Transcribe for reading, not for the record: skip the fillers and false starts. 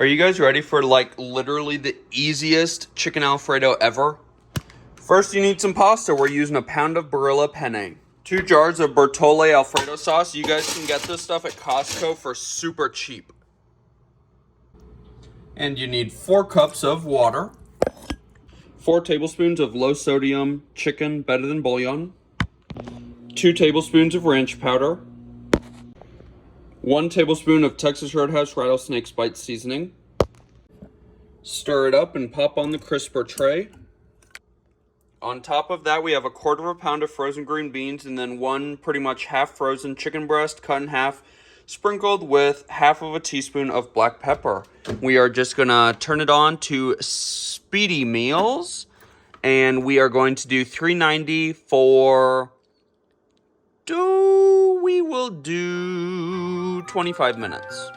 Are you guys ready for like literally the easiest chicken Alfredo ever? First, you need some pasta. We're using a pound of Barilla penne. 2 jars of bertolli Alfredo sauce. You guys can get this stuff at Costco for super cheap. And you need 4 cups of water. 4 tablespoons of low sodium chicken, better than bullion. 2 tablespoons of ranch powder. 1 tablespoon of Texasroadhouse rattlesnake spice seasoning. Stir it up and pop on the crisper tray. On top of that, we have 1/4 pound of frozen green beans and then 1 pretty much half frozen chicken breast cut in half, sprinkled with 1/2 teaspoon of black pepper. We are just gonna turn it on to Speedi meals, and we are going to do $3.90 for we will do 25 minutes.